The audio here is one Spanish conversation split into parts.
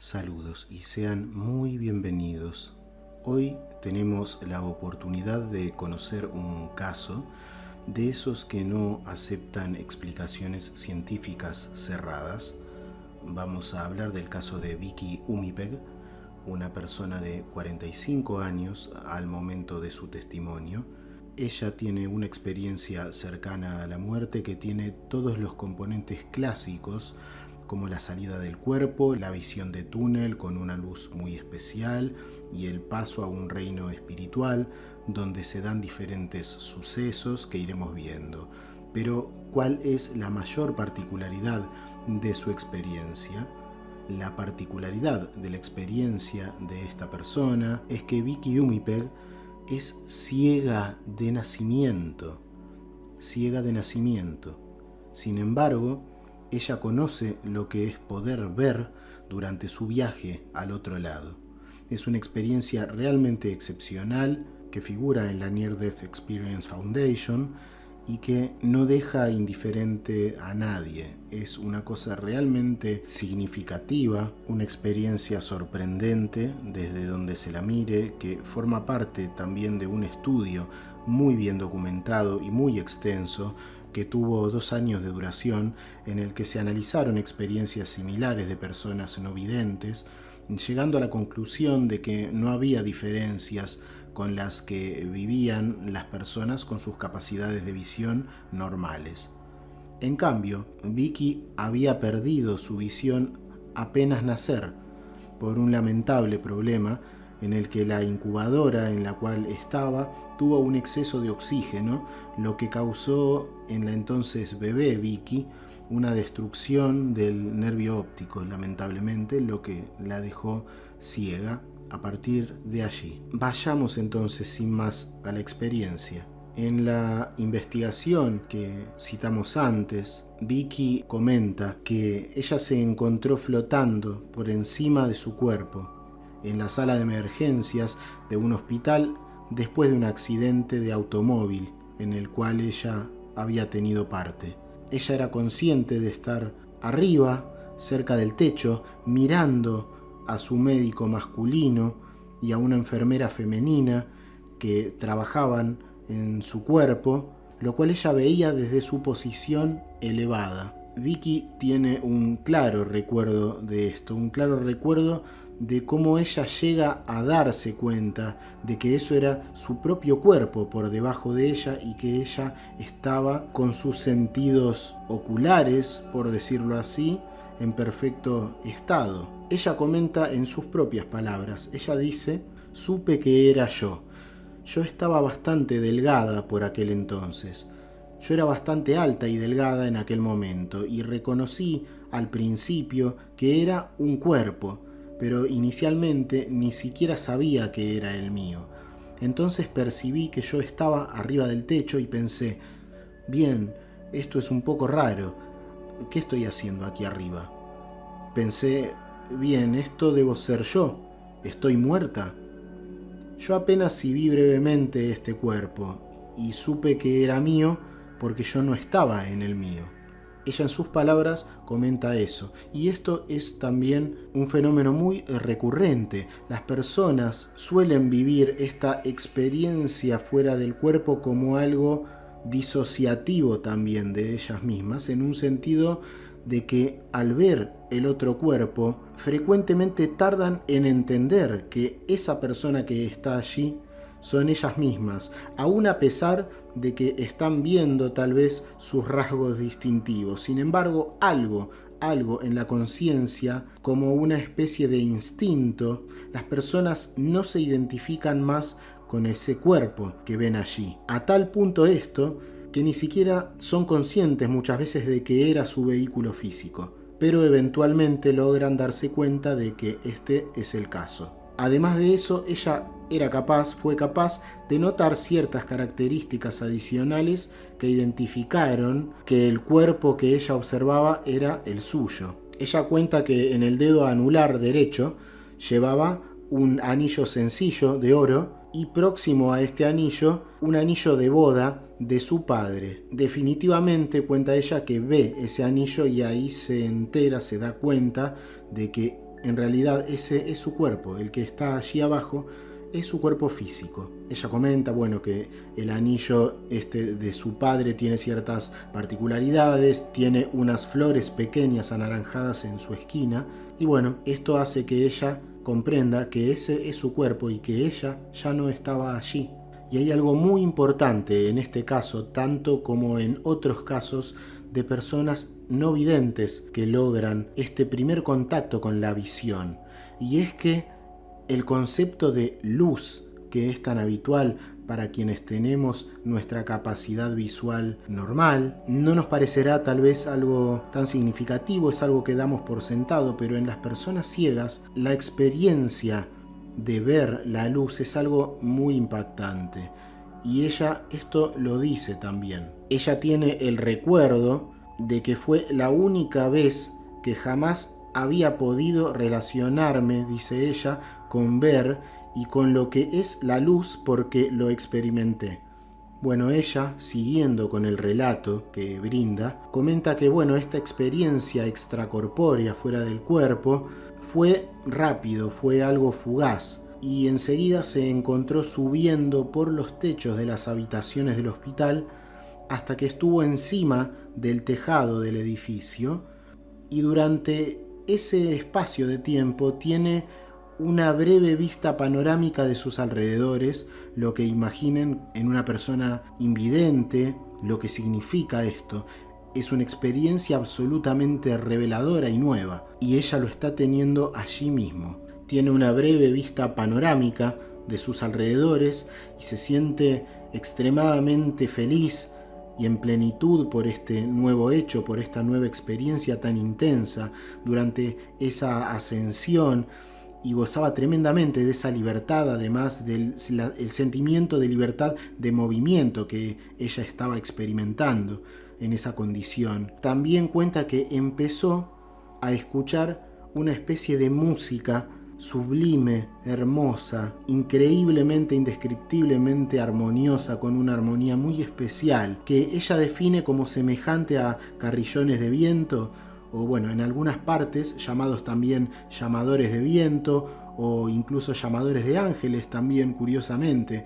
Saludos y sean muy bienvenidos. Hoy tenemos la oportunidad de conocer un caso de esos que no aceptan explicaciones científicas cerradas. Vamos a hablar del caso de Vicky Umipeg, una persona de 45 años al momento de su testimonio. Ella tiene una experiencia cercana a la muerte que tiene todos los componentes clásicos, como la salida del cuerpo, la visión de túnel con una luz muy especial y el paso a un reino espiritual donde se dan diferentes sucesos que iremos viendo. Pero, ¿cuál es la mayor particularidad de su experiencia? La particularidad de la experiencia de esta persona es que Vicky Umipeg es ciega de nacimiento. Ciega de nacimiento. Sin embargo, ella conoce lo que es poder ver durante su viaje al otro lado. Es una experiencia realmente excepcional que figura en la Near Death Experience Foundation y que no deja indiferente a nadie. Es una cosa realmente significativa, una experiencia sorprendente desde donde se la mire, que forma parte también de un estudio muy bien documentado y muy extenso que tuvo 2 años de duración, en el que se analizaron experiencias similares de personas no videntes, llegando a la conclusión de que no había diferencias con las que vivían las personas con sus capacidades de visión normales. En cambio, Vicky había perdido su visión apenas nacer por un lamentable problema en el que la incubadora en la cual estaba tuvo un exceso de oxígeno, lo que causó en la entonces bebé Vicky una destrucción del nervio óptico, lamentablemente, lo que la dejó ciega a partir de allí. Vayamos entonces sin más a la experiencia. En la investigación que citamos antes, Vicky comenta que ella se encontró flotando por encima de su cuerpo en la sala de emergencias de un hospital después de un accidente de automóvil en el cual ella había tenido parte. Ella era consciente de estar arriba, cerca del techo, mirando a su médico masculino y a una enfermera femenina que trabajaban en su cuerpo, lo cual ella veía desde su posición elevada. Vicky tiene un claro recuerdo de esto, un claro recuerdo de cómo ella llega a darse cuenta de que eso era su propio cuerpo por debajo de ella y que ella estaba con sus sentidos oculares, por decirlo así, en perfecto estado. Ella comenta en sus propias palabras, ella dice: supe que era yo. Yo estaba bastante delgada por aquel entonces. Yo era bastante alta y delgada en aquel momento y reconocí al principio que era un cuerpo, pero inicialmente ni siquiera sabía que era el mío. Entonces percibí que yo estaba arriba del techo y pensé: bien, esto es un poco raro. ¿Qué estoy haciendo aquí arriba? Pensé: bien, esto debo ser yo. ¿Estoy muerta? Yo apenas vi brevemente este cuerpo y supe que era mío porque yo no estaba en el mío. Ella en sus palabras comenta eso, y esto es también un fenómeno muy recurrente. Las personas suelen vivir esta experiencia fuera del cuerpo como algo disociativo también de ellas mismas, en un sentido de que al ver el otro cuerpo frecuentemente tardan en entender que esa persona que está allí son ellas mismas, aún a pesar de que están viendo tal vez sus rasgos distintivos. Sin embargo, algo en la conciencia, como una especie de instinto, las personas no se identifican más con ese cuerpo que ven allí. A tal punto esto que ni siquiera son conscientes muchas veces de que era su vehículo físico, pero eventualmente logran darse cuenta de que este es el caso. Además de eso, ella fue capaz de notar ciertas características adicionales que identificaron que el cuerpo que ella observaba era el suyo. Ella cuenta que en el dedo anular derecho llevaba un anillo sencillo de oro y próximo a este anillo, un anillo de boda de su padre. Definitivamente cuenta ella que ve ese anillo y ahí se entera, se da cuenta de que en realidad ese es su cuerpo, el que está allí abajo es su cuerpo físico. Ella comenta, bueno, que el anillo de su padre tiene ciertas particularidades, tiene unas flores pequeñas anaranjadas en su esquina, y bueno, esto hace que ella comprenda que ese es su cuerpo y que ella ya no estaba allí. Y hay algo muy importante en este caso, tanto como en otros casos de personas no videntes que logran este primer contacto con la visión, y es que el concepto de luz, que es tan habitual para quienes tenemos nuestra capacidad visual normal, no nos parecerá tal vez algo tan significativo, es algo que damos por sentado, pero en las personas ciegas la experiencia de ver la luz es algo muy impactante. Y ella esto lo dice también. Ella tiene el recuerdo de que fue la única vez que jamás había podido relacionarme, dice ella, con ver y con lo que es la luz porque lo experimenté. Bueno, ella, siguiendo con el relato que brinda, comenta que bueno, esta experiencia extracorpórea fuera del cuerpo fue rápido, fue algo fugaz, y enseguida se encontró subiendo por los techos de las habitaciones del hospital hasta que estuvo encima del tejado del edificio, y durante ese espacio de tiempo tiene una breve vista panorámica de sus alrededores, lo que imaginen en una persona invidente, lo que significa esto. Es una experiencia absolutamente reveladora y nueva, y ella lo está teniendo allí mismo. Tiene una breve vista panorámica de sus alrededores y se siente extremadamente feliz y en plenitud por este nuevo hecho, por esta nueva experiencia tan intensa durante esa ascensión, y gozaba tremendamente de esa libertad, además del el sentimiento de libertad de movimiento que ella estaba experimentando en esa condición. También cuenta que empezó a escuchar una especie de música sublime, hermosa, increíblemente, indescriptiblemente armoniosa, con una armonía muy especial, que ella define como semejante a carrillones de viento, o bueno, en algunas partes llamados también llamadores de viento, o incluso llamadores de ángeles también, curiosamente.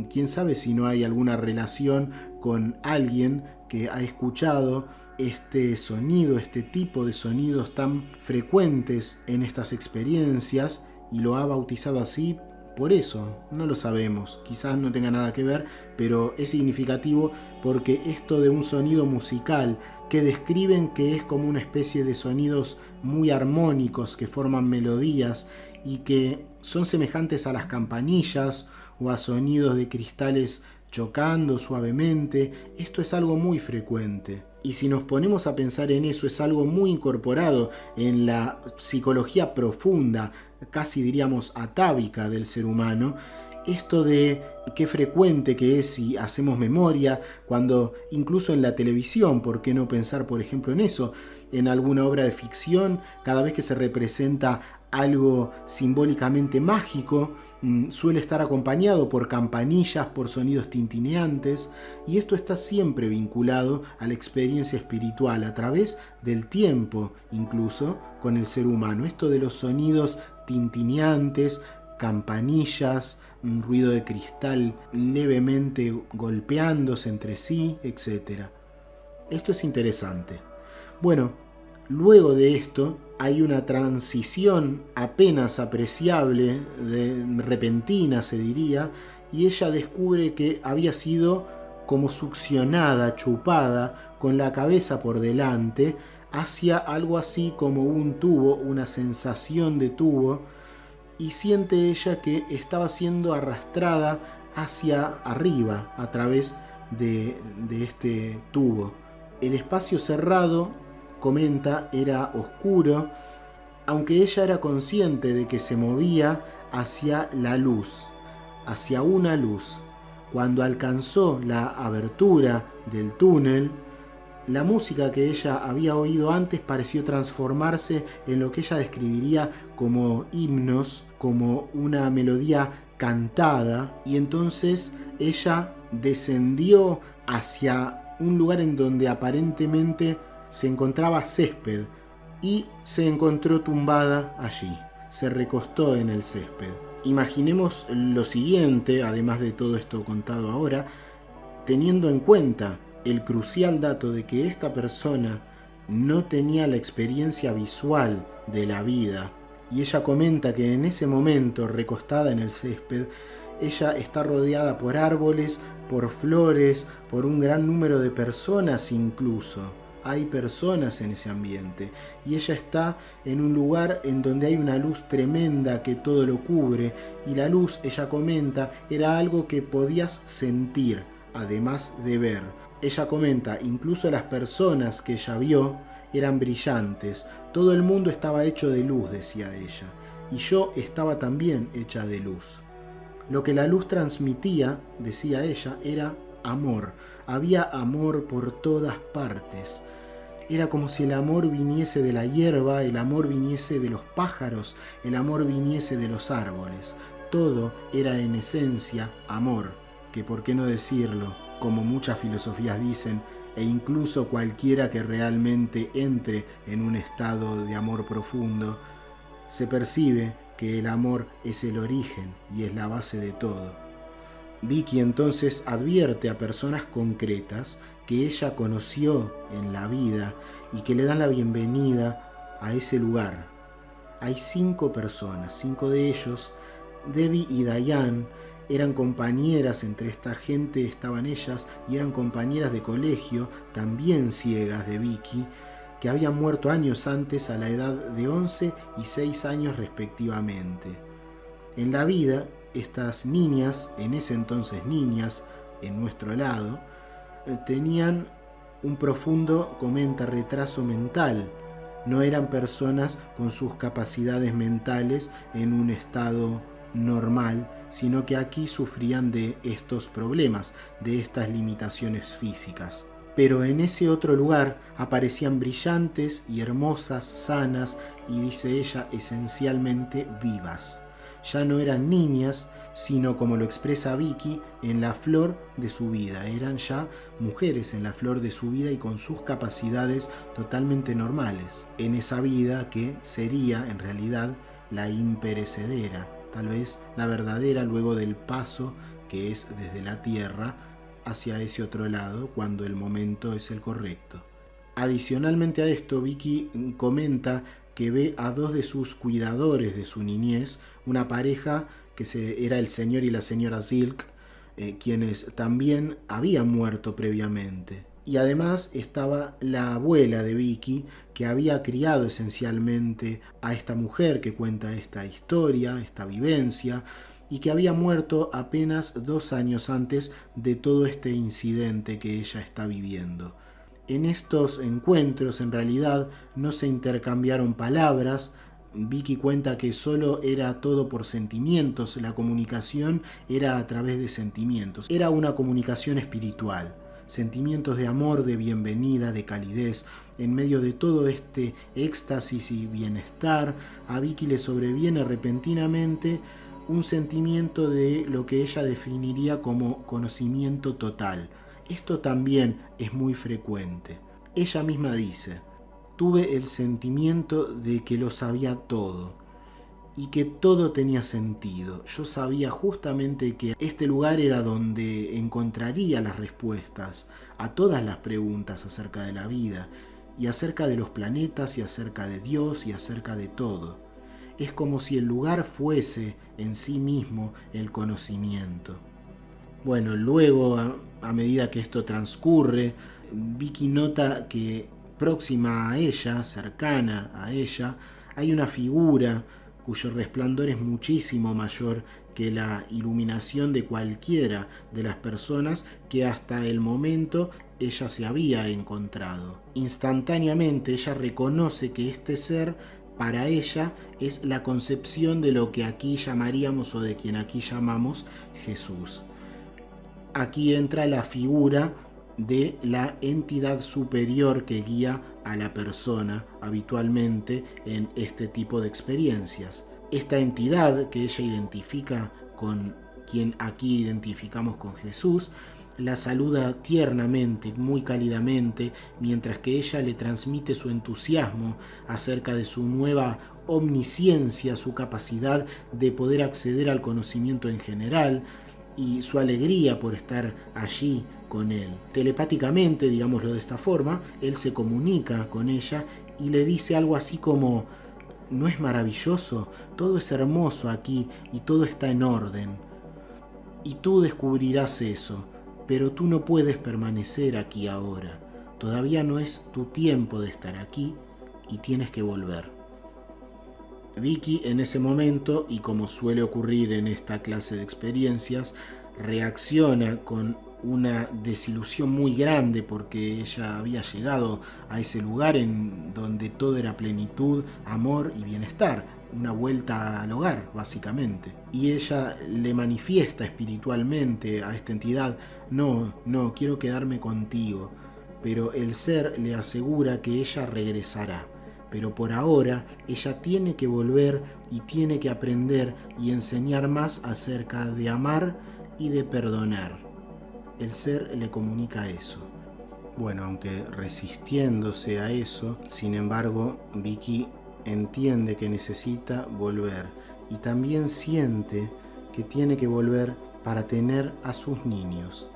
Quién sabe si no hay alguna relación con alguien que ha escuchado este sonido, este tipo de sonidos tan frecuentes en estas experiencias, y lo ha bautizado así por eso. No lo sabemos, quizás no tenga nada que ver, pero es significativo porque esto de un sonido musical que describen que es como una especie de sonidos muy armónicos que forman melodías y que son semejantes a las campanillas o a sonidos de cristales chocando suavemente, esto es algo muy frecuente. Y si nos ponemos a pensar en eso, es algo muy incorporado en la psicología profunda, casi diríamos atávica del ser humano, esto de qué frecuente que es si hacemos memoria, cuando incluso en la televisión, ¿por qué no pensar por ejemplo en eso? En alguna obra de ficción, cada vez que se representa algo simbólicamente mágico, suele estar acompañado por campanillas, por sonidos tintineantes, y esto está siempre vinculado a la experiencia espiritual a través del tiempo, incluso con el ser humano. Esto de los sonidos tintineantes, campanillas, un ruido de cristal levemente golpeándose entre sí, etc. Esto es interesante. Bueno, luego de esto hay una transición apenas apreciable, repentina se diría, y ella descubre que había sido como succionada, chupada, con la cabeza por delante, hacia algo así como un tubo, una sensación de tubo, y siente ella que estaba siendo arrastrada hacia arriba a través de este tubo. El espacio cerrado, comenta, era oscuro, aunque ella era consciente de que se movía hacia la luz, hacia una luz. Cuando alcanzó la abertura del túnel, la música que ella había oído antes pareció transformarse en lo que ella describiría como himnos, como una melodía cantada, y entonces ella descendió hacia un lugar en donde aparentemente se encontraba césped, y se encontró tumbada allí, se recostó en el césped. Imaginemos lo siguiente, además de todo esto contado ahora, teniendo en cuenta el crucial dato de que esta persona no tenía la experiencia visual de la vida, y ella comenta que en ese momento, recostada en el césped, ella está rodeada por árboles, por flores, por un gran número de personas incluso. Hay personas en ese ambiente y ella está en un lugar en donde hay una luz tremenda que todo lo cubre, y la luz, ella comenta, era algo que podías sentir, además de ver. Ella comenta, incluso las personas que ella vio eran brillantes, todo el mundo estaba hecho de luz, decía ella, y yo estaba también hecha de luz. Lo que la luz transmitía, decía ella, era amor. Había amor por todas partes. Era como si el amor viniese de la hierba, el amor viniese de los pájaros, el amor viniese de los árboles. Todo era en esencia amor, que por qué no decirlo, como muchas filosofías dicen, e incluso cualquiera que realmente entre en un estado de amor profundo, se percibe que el amor es el origen y es la base de todo. Vicky entonces advierte a personas concretas que ella conoció en la vida y que le dan la bienvenida a ese lugar. Hay 5 personas, 5 de ellos, Debbie y Diane, eran compañeras. Entre esta gente estaban ellas y eran compañeras de colegio, también ciegas, de Vicky, que habían muerto años antes a la edad de 11 y 6 años respectivamente. En la vida, estas niñas, en ese entonces niñas, en nuestro lado, tenían un profundo, comenta, retraso mental. No eran personas con sus capacidades mentales en un estado normal, sino que aquí sufrían de estos problemas, de estas limitaciones físicas. Pero en ese otro lugar aparecían brillantes y hermosas, sanas y, dice ella, esencialmente vivas. Ya no eran niñas, sino, como lo expresa Vicky, en la flor de su vida. Eran ya mujeres en la flor de su vida y con sus capacidades totalmente normales, en esa vida que sería en realidad la imperecedera, tal vez la verdadera luego del paso que es desde la tierra hacia ese otro lado cuando el momento es el correcto. Adicionalmente a esto, Vicky comenta que ve a 2 de sus cuidadores de su niñez, una pareja que era el señor y la señora Silk, quienes también habían muerto previamente. Y además estaba la abuela de Vicky, que había criado esencialmente a esta mujer que cuenta esta historia, esta vivencia, y que había muerto apenas 2 años antes de todo este incidente que ella está viviendo. En estos encuentros, en realidad, no se intercambiaron palabras. Vicky cuenta que solo era todo por sentimientos, la comunicación era a través de sentimientos. Era una comunicación espiritual, sentimientos de amor, de bienvenida, de calidez. En medio de todo este éxtasis y bienestar, a Vicky le sobreviene repentinamente un sentimiento de lo que ella definiría como conocimiento total. Esto también es muy frecuente. Ella misma dice: tuve el sentimiento de que lo sabía todo y que todo tenía sentido. Yo sabía justamente que este lugar era donde encontraría las respuestas a todas las preguntas acerca de la vida y acerca de los planetas y acerca de Dios y acerca de todo. Es como si el lugar fuese en sí mismo el conocimiento. Bueno, luego, a medida que esto transcurre, Vicky nota que próxima a ella, cercana a ella, hay una figura cuyo resplandor es muchísimo mayor que la iluminación de cualquiera de las personas que hasta el momento ella se había encontrado. Instantáneamente ella reconoce que este ser, para ella, es la concepción de lo que aquí llamaríamos, o de quien aquí llamamos, Jesús. Aquí entra la figura de la entidad superior que guía a la persona habitualmente en este tipo de experiencias. Esta entidad que ella identifica con quien aquí identificamos con Jesús, la saluda tiernamente, muy cálidamente, mientras que ella le transmite su entusiasmo acerca de su nueva omnisciencia, su capacidad de poder acceder al conocimiento en general y su alegría por estar allí con él. Telepáticamente, digámoslo de esta forma, él se comunica con ella y le dice algo así como: ¿no es maravilloso? Todo es hermoso aquí y todo está en orden. Y tú descubrirás eso, pero tú no puedes permanecer aquí ahora. Todavía no es tu tiempo de estar aquí y tienes que volver. Vicky en ese momento, y como suele ocurrir en esta clase de experiencias, reacciona con una desilusión muy grande porque ella había llegado a ese lugar en donde todo era plenitud, amor y bienestar, una vuelta al hogar básicamente. Y ella le manifiesta espiritualmente a esta entidad: no, quiero quedarme contigo. Pero el ser le asegura que ella regresará. Pero por ahora ella tiene que volver y tiene que aprender y enseñar más acerca de amar y de perdonar. El ser le comunica eso. Bueno, aunque resistiéndose a eso, sin embargo, Vicky entiende que necesita volver y también siente que tiene que volver para tener a sus niños.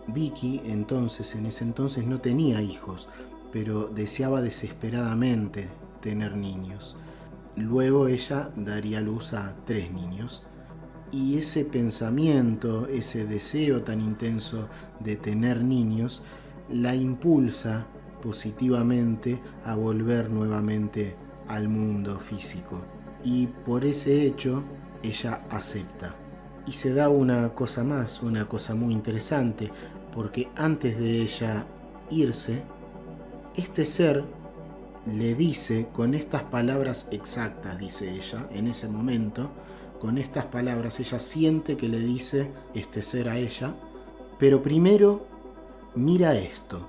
Vicky en ese entonces no tenía hijos, pero deseaba desesperadamente tener niños. Luego ella daría luz a 3 niños. Y ese pensamiento, ese deseo tan intenso de tener niños, la impulsa positivamente a volver nuevamente al mundo físico. Y por ese hecho, ella acepta. Y se da una cosa más, una cosa muy interesante, porque antes de ella irse, este ser le dice con estas palabras exactas, dice ella, en ese momento, con estas palabras ella siente que le dice este ser a ella: pero primero mira esto.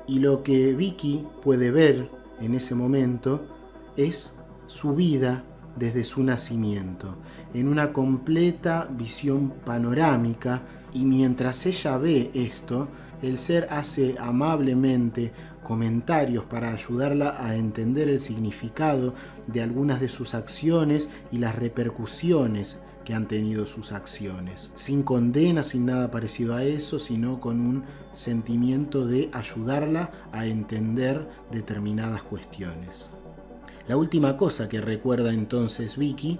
Y lo que Vicky puede ver en ese momento es su vida desde su nacimiento, en una completa visión panorámica, y mientras ella ve esto, el ser hace amablemente comentarios para ayudarla a entender el significado de algunas de sus acciones y las repercusiones que han tenido sus acciones, sin condena, sin nada parecido a eso, sino con un sentimiento de ayudarla a entender determinadas cuestiones. La última cosa que recuerda entonces Vicky,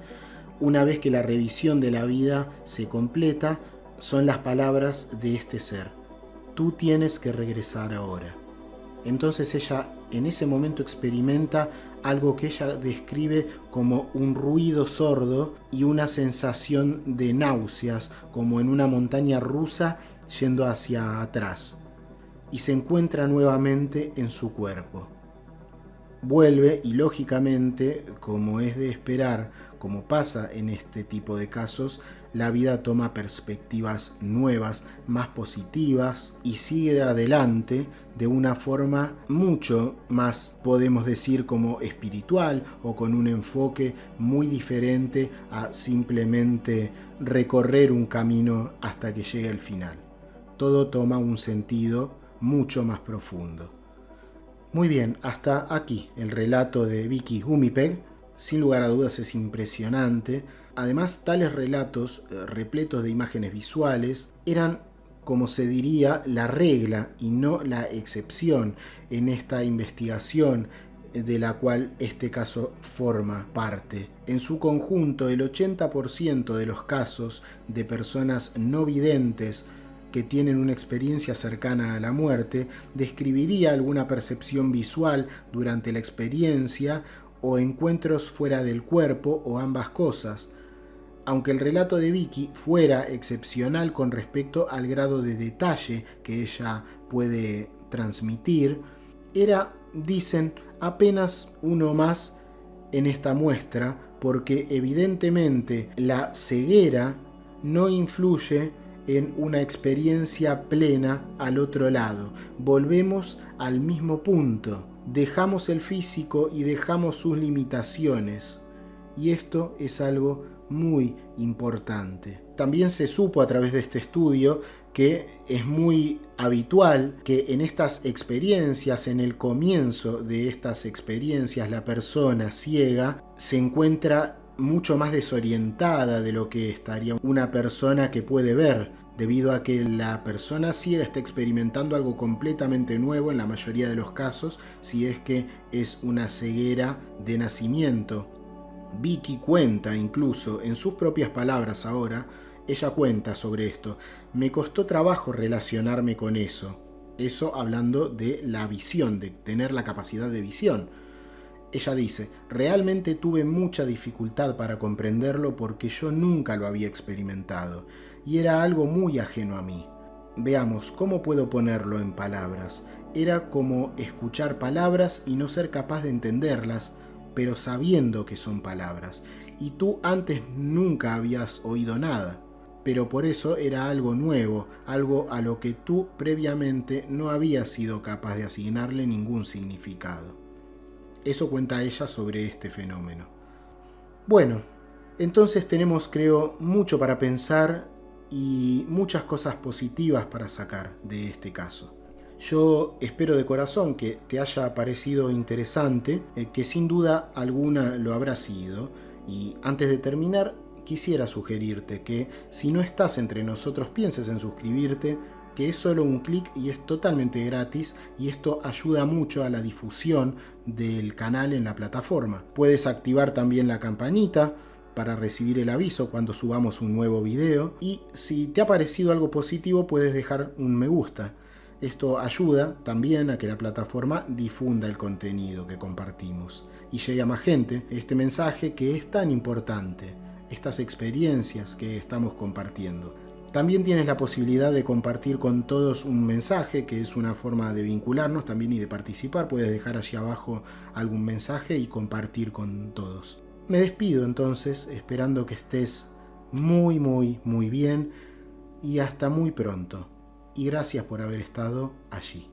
una vez que la revisión de la vida se completa, son las palabras de este ser: tú tienes que regresar ahora. Entonces ella en ese momento experimenta algo que ella describe como un ruido sordo y una sensación de náuseas, como en una montaña rusa yendo hacia atrás, y se encuentra nuevamente en su cuerpo. Vuelve y lógicamente, como es de esperar, como pasa en este tipo de casos, la vida toma perspectivas nuevas, más positivas, y sigue adelante de una forma mucho más, podemos decir, como espiritual, o con un enfoque muy diferente a simplemente recorrer un camino hasta que llegue al final. Todo toma un sentido mucho más profundo. Muy bien, hasta aquí el relato de Vicky Humipeg. Sin lugar a dudas es impresionante. Además, tales relatos repletos de imágenes visuales eran, como se diría, la regla y no la excepción en esta investigación de la cual este caso forma parte. En su conjunto, el 80% de los casos de personas no videntes que tienen una experiencia cercana a la muerte describiría alguna percepción visual durante la experiencia o encuentros fuera del cuerpo o ambas cosas. Aunque el relato de Vicky fuera excepcional con respecto al grado de detalle que ella puede transmitir, era, dicen, apenas uno más en esta muestra, porque evidentemente la ceguera no influye en una experiencia plena al otro lado. Volvemos al mismo punto. Dejamos el físico y dejamos sus limitaciones. Y esto es algo muy importante. También se supo a través de este estudio que es muy habitual que en estas experiencias, en el comienzo de estas experiencias, la persona ciega se encuentra mucho más desorientada de lo que estaría una persona que puede ver, debido a que la persona ciega está experimentando algo completamente nuevo en la mayoría de los casos, si es que es una ceguera de nacimiento. Vicky cuenta incluso en sus propias palabras ahora, ella cuenta sobre esto: me costó trabajo relacionarme con eso. Eso hablando de la visión, de tener la capacidad de visión. Ella dice, realmente tuve mucha dificultad para comprenderlo porque yo nunca lo había experimentado y era algo muy ajeno a mí. Veamos, ¿cómo puedo ponerlo en palabras? Era como escuchar palabras y no ser capaz de entenderlas, pero sabiendo que son palabras. Y tú antes nunca habías oído nada, pero por eso era algo nuevo, algo a lo que tú previamente no habías sido capaz de asignarle ningún significado. Eso cuenta ella sobre este fenómeno. Bueno, entonces tenemos, creo, mucho para pensar y muchas cosas positivas para sacar de este caso. Yo espero de corazón que te haya parecido interesante, que sin duda alguna lo habrá sido. Y antes de terminar, quisiera sugerirte que si no estás entre nosotros, pienses en suscribirte, que es solo un clic y es totalmente gratis, y esto ayuda mucho a la difusión del canal en la plataforma. Puedes activar también la campanita para recibir el aviso cuando subamos un nuevo video, y si te ha parecido algo positivo puedes dejar un me gusta. Esto ayuda también a que la plataforma difunda el contenido que compartimos y llegue a más gente este mensaje que es tan importante, estas experiencias que estamos compartiendo. También tienes la posibilidad de compartir con todos un mensaje, que es una forma de vincularnos también y de participar. Puedes dejar allí abajo algún mensaje y compartir con todos. Me despido entonces, esperando que estés muy bien y hasta muy pronto. Y gracias por haber estado allí.